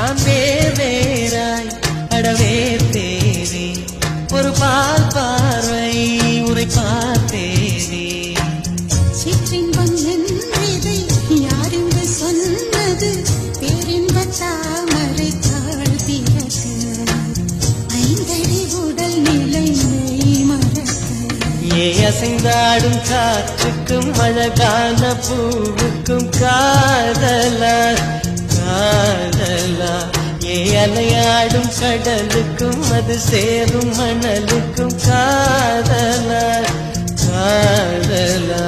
நான் வேறாய் அடவே தேவே ஒரு பால் பார்வை உரை பார்த்தேவே சிற்றின்பம் என்றதை யாரென்று சொன்னது பேரின்ப தாமரை தாழ்த்தியது ஐந்தடி உடல் நிலை மறக்க அசைந்தாடும் காற்றுக்கும் அழகான பூவுக்கும் காதலா காதலா அலையாடும் கடலுக்கும் அது சேரும் மணலுக்கும் காதலா காதலா